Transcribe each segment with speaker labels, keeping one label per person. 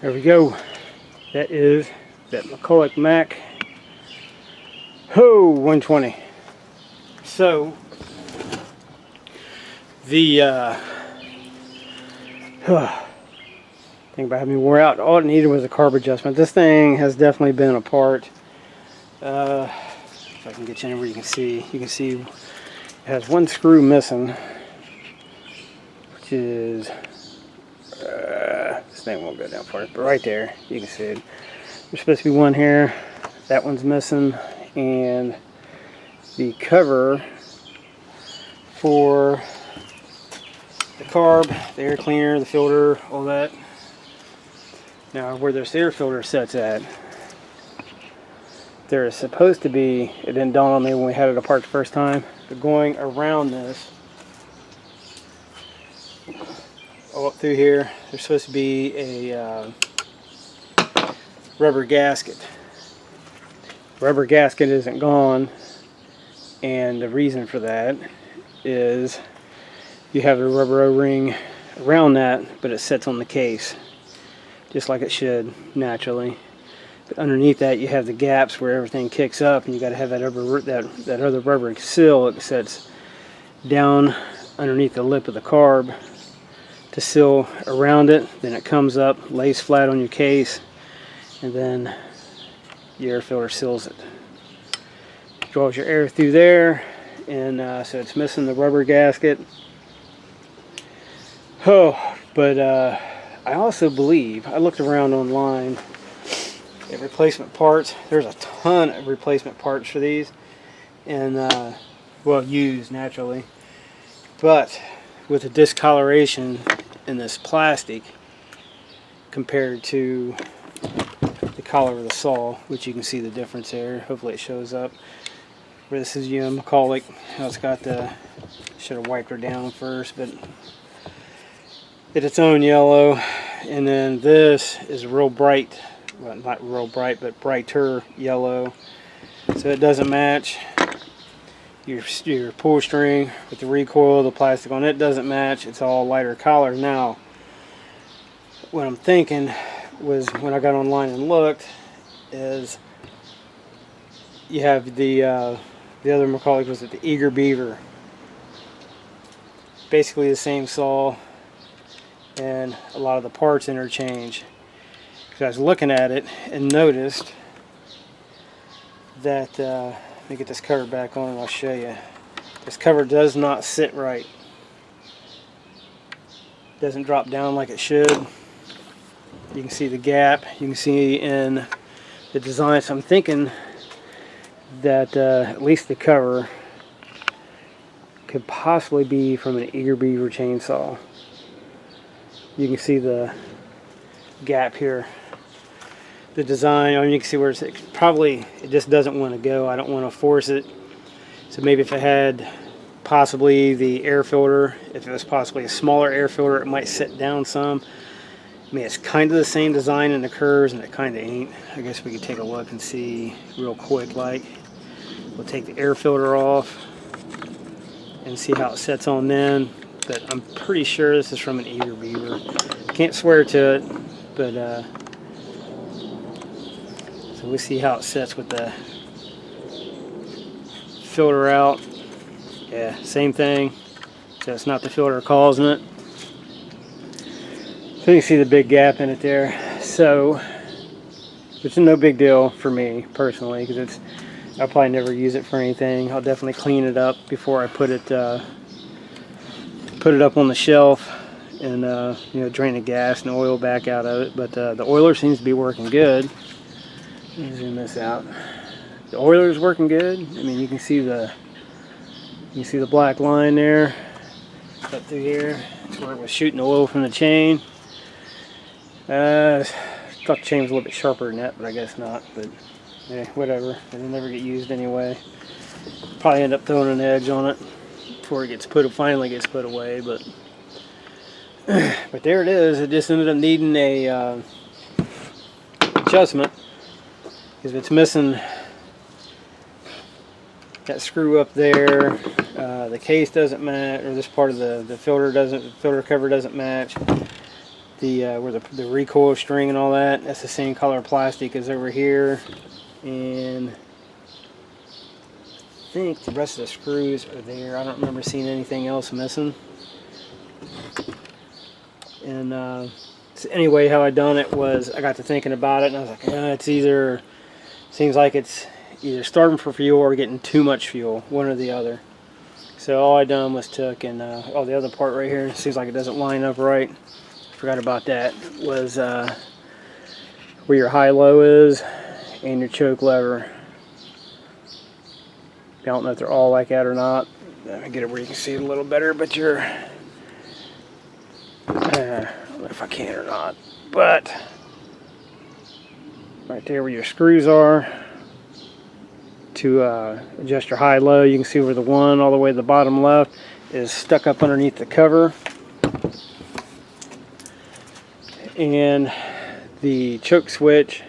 Speaker 1: There we go. That is that McCulloch Mac 120. So the thing about having me wore out, all it needed was a carb adjustment. This thing has definitely been apart. If I can get you anywhere, you can see it has one screw missing, which is this thing won't go down far, but right there you can see it. There's supposed to be one here, that one's missing, and the cover for the carb, the air cleaner, the filter, all that. Now where this air filter sets at, there is supposed to be, it didn't dawn on me when we had it apart the first time, but going around this, all up through here, there's supposed to be a rubber gasket. Rubber gasket isn't gone, and the reason for that is you have the rubber O-ring around that, but it sits on the case just like it should naturally. But underneath that you have the gaps where everything kicks up, and you got to have that other rubber seal that sits down underneath the lip of the carb to seal around it. Then it comes up, lays flat on your case, and then your air filter seals it. Draws your air through there, and so it's missing the rubber gasket. But I also believe, I looked around online at replacement parts. There's a ton of replacement parts for these, and well, used naturally, but with the discoloration in this plastic compared to the collar of the saw, which you can see the difference there. Hopefully it shows up. Where this is McCulloch, how it's got the, should have wiped her down first, but it's its own yellow. And then this is real bright, well, not real bright, but brighter yellow, so it doesn't match. Your pull string with the recoil, the plastic on it doesn't match. It's all lighter color. Now what I'm thinking was, when I got online and looked, is you have the other McCulloch, was it the Eager Beaver, basically the same saw, and a lot of the parts interchange. Because I was looking at it and noticed that let me get this cover back on and I'll show you. This cover does not sit right. Doesn't drop down like it should. You can see the gap. You can see in the design. So I'm thinking that at least the cover could possibly be from an Eager Beaver chainsaw. You can see the gap here. The design, I mean, you can see where it's probably, it just doesn't want to go. I don't want to force it. So maybe if it had possibly the air filter, if it was possibly a smaller air filter, it might sit down some. I mean, it's kind of the same design in the curves, and it kind of ain't. I guess we could take a look and see real quick. Like, we'll take the air filter off and see how it sets on then. But I'm pretty sure this is from an Eager Beaver. Can't swear to it, but so we'll see how it sets with the filter out. Yeah, same thing. So it's not the filter causing it. So you can see the big gap in it there. So it's no big deal for me personally, because I'll probably never use it for anything. I'll definitely clean it up before I put it up on the shelf, and you know, drain the gas and oil back out of it. But the oiler seems to be working good. Let me zoom this out. The oiler is working good. I mean, you can see the black line there up through here. That's where it was shooting oil from the chain. I thought the chain was a little bit sharper than that, but I guess not. But yeah, whatever. It'll never get used anyway. Probably end up throwing an edge on it before it finally gets put away. But there it is. It just ended up needing a adjustment, because it's missing that screw up there. The case doesn't match, or this part of the filter cover doesn't match. the where the recoil string and all that, that's the same color plastic as over here, and I think the rest of the screws are there. I don't remember seeing anything else missing. And so anyway, how I done it was I got to thinking about it, and I was like, it's either, seems like it's either starving for fuel or getting too much fuel, one or the other. So all I done was took and the other part right here, seems like it doesn't line up right. Forgot about that. Was where your high-low is and your choke lever. I don't know if they're all like that or not. Let me get it where you can see it a little better, but you're I don't know if I can or not, but right there where your screws are to adjust your high-low, you can see where the one all the way to the bottom left is stuck up underneath the cover. And the choke switch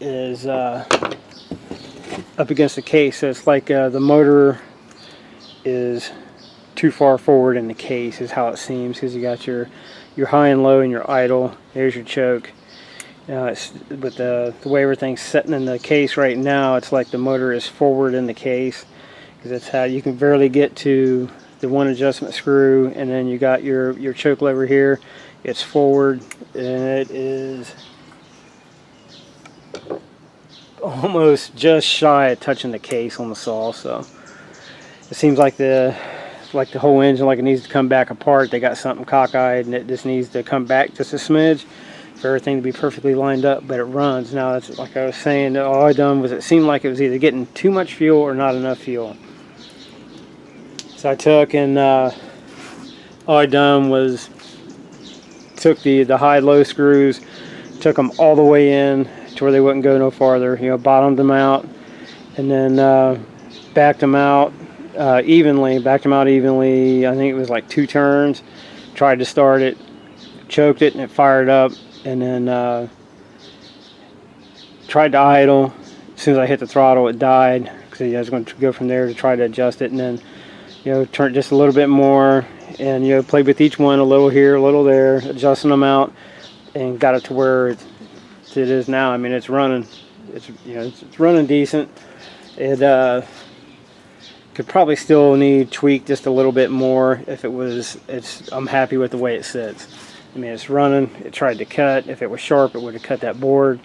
Speaker 1: is up against the case, so it's like the motor is too far forward in the case is how it seems, because you got your high and low and your idle. There's your choke. But the way everything's sitting in the case right now, it's like the motor is forward in the case, because that's how you can barely get to the one adjustment screw, and then you got your choke lever here. It's forward, and it is almost just shy of touching the case on the saw. So it seems like the whole engine, like it needs to come back apart. They got something cockeyed, and it just needs to come back just a smidge for everything to be perfectly lined up. But it runs now. It's like I was saying, all I done was it seemed like it was either getting too much fuel or not enough fuel. So I took and all I done was took the high-low screws, took them all the way in to where they wouldn't go no farther. You know, bottomed them out, and then backed them out evenly. Backed them out evenly. I think it was like 2 turns. Tried to start it, choked it, and it fired up. And then tried to idle. As soon as I hit the throttle, it died, because I was going to go from there to try to adjust it, and then, you know, turn just a little bit more, and, you know, played with each one a little here, a little there, adjusting them out, and got it to where it is now. I mean, it's running. It's, you know, it's running decent. It could probably still need tweak just a little bit more. If it was, I'm happy with the way it sits. I mean, it's running. It tried to cut. If it was sharp, it would have cut that board,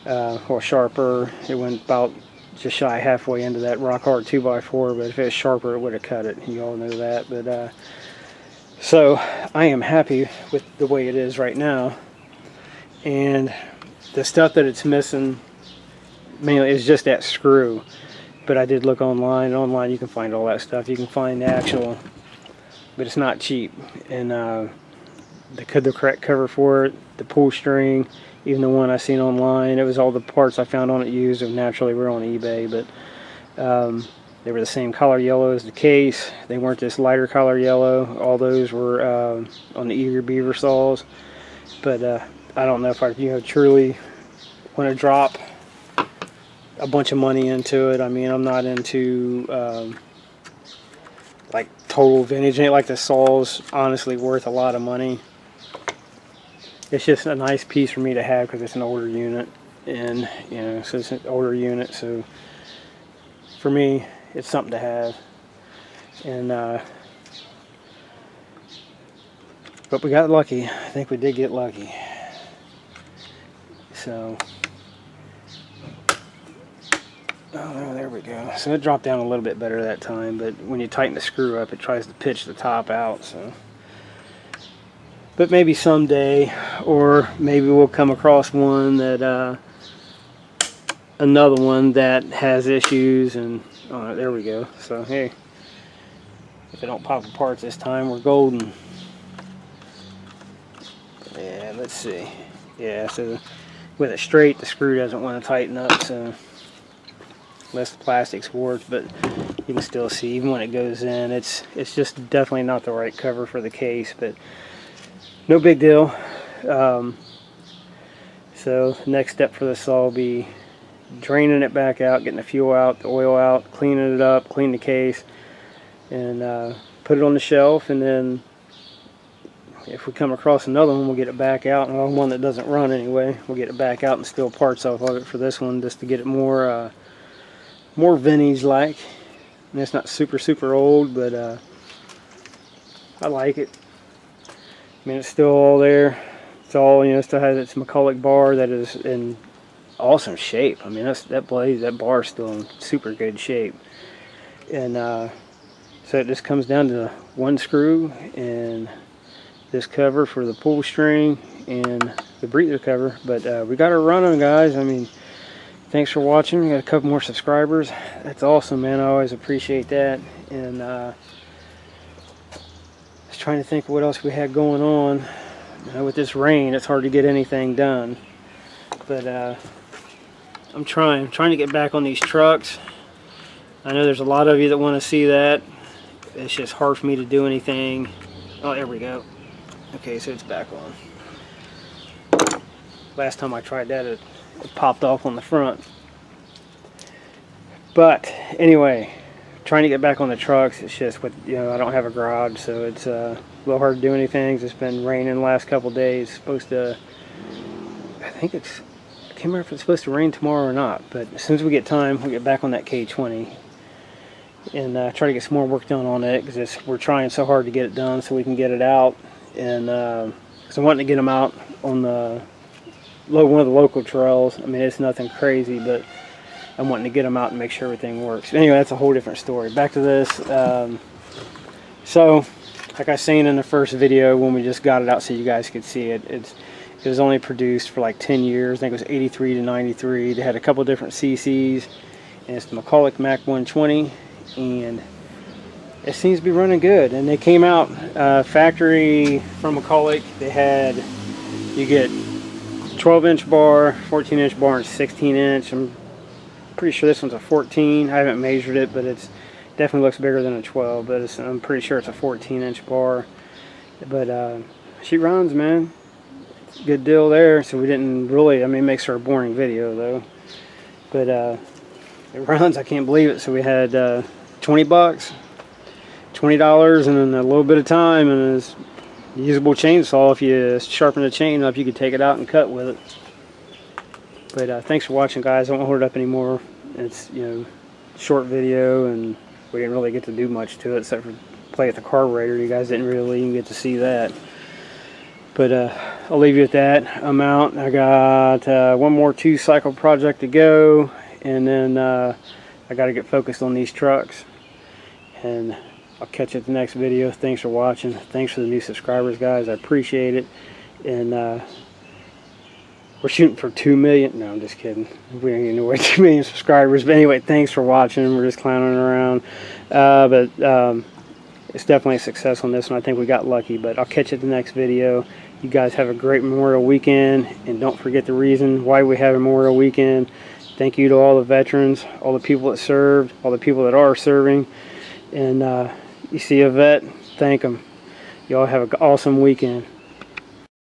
Speaker 1: or sharper. It went about just shy halfway into that rock hard 2x4, but if it was sharper, it would have cut it. You all know that. But so I am happy with the way it is right now, and the stuff that it's missing mainly is just that screw. But I did look online, and online you can find all that stuff. You can find the actual, but it's not cheap. And the correct cover for it, the pull string, even the one I seen online, it was all the parts I found on it used, and naturally we're on eBay, but they were the same color yellow as the case. They weren't this lighter color yellow. All those were on the Eager Beaver saws. But I don't know if I truly want to drop a bunch of money into it. I mean, I'm not into like total vintage. Ain't like the saw's honestly worth a lot of money. It's just a nice piece for me to have because it's an older unit, and you know, so it's an older unit. So for me, it's something to have. And but we got lucky. I think we did get lucky. So oh, there we go. So it dropped down a little bit better that time, but when you tighten the screw up, it tries to pitch the top out. So, but maybe someday, or maybe we'll come across one that another one that has issues, and oh, there we go. So hey, if it don't pop apart this time, we're golden. Yeah, let's see. Yeah, so with it straight, the screw doesn't want to tighten up, so unless the plastic's warped, but you can still see even when it goes in, it's just definitely not the right cover for the case, but no big deal. So the next step for this saw will be draining it back out, getting the fuel out, the oil out, cleaning it up, clean the case, and put it on the shelf, and then if we come across another one, we'll get it back out, and one that doesn't run anyway, we'll get it back out and steal parts off of it for this one, just to get it more more vintage like. And it's not super old, but I like it. I mean, it's still all there. It's all, you know, still has its McCulloch bar that is in awesome shape. I mean, that bar is still in super good shape. And so it just comes down to one screw and this cover for the pull string and the breather cover. But we got her running, guys. I mean, thanks for watching. We got a couple more subscribers. That's awesome, man. I always appreciate that. And just trying to think of what else we had going on. You know, with this rain, it's hard to get anything done. But I'm trying to get back on these trucks. I know there's a lot of you that want to see that. It's just hard for me to do anything. Oh, there we go. Okay, so it's back on. Last time I tried that, it popped off on the front. But anyway, trying to get back on the trucks. It's just with, you know, I don't have a garage, so it's a little hard to do anything. It's been raining the last couple days. It's supposed to, I think it's, I can't remember if it's supposed to rain tomorrow or not. But as soon as we get time, we'll get back on that K20 and try to get some more work done on it, because we're trying so hard to get it done so we can get it out. And because I'm wanting to get them out on the one of the local trails. I mean, it's nothing crazy, but I'm wanting to get them out and make sure everything works. But anyway, that's a whole different story. Back to this. So, like I seen in the first video when we just got it out so you guys could see it, it was only produced for like 10 years. I think it was 83 to 93. They had a couple different CCs, and it's the McCulloch Mac 120, and it seems to be running good. And they came out factory from McCulloch. They had, you get 12-inch bar, 14-inch bar, and 16-inch. I'm pretty sure this one's a 14. I haven't measured it, but it's definitely looks bigger than a 12. But I'm pretty sure it's a 14-inch bar. But she runs, man. It's a good deal there. So we didn't really, I mean, it makes for a boring video though. But it runs. I can't believe it. So we had 20 bucks, $20, and then a little bit of time, and it's usable chainsaw. If you sharpen the chain up, you could take it out and cut with it. But thanks for watching, guys. I won't hold it up anymore. It's, you know, short video, and we didn't really get to do much to it except for play with the carburetor. You guys didn't really even get to see that. But I'll leave you at that. I'm out. I got one more 2-cycle project to go, and then I got to get focused on these trucks. And I'll catch you at the next video. Thanks for watching. Thanks for the new subscribers, guys. I appreciate it. And we're shooting for 2 million. No, I'm just kidding. We ain't nowhere 2 million subscribers. But anyway, thanks for watching. We're just clowning around. But it's definitely a success on this one. I think we got lucky. But I'll catch you at the next video. You guys have a great Memorial Weekend. And don't forget the reason why we have a Memorial Weekend. Thank you to all the veterans, all the people that served, all the people that are serving. And you see a vet, thank them. Y'all have an awesome weekend.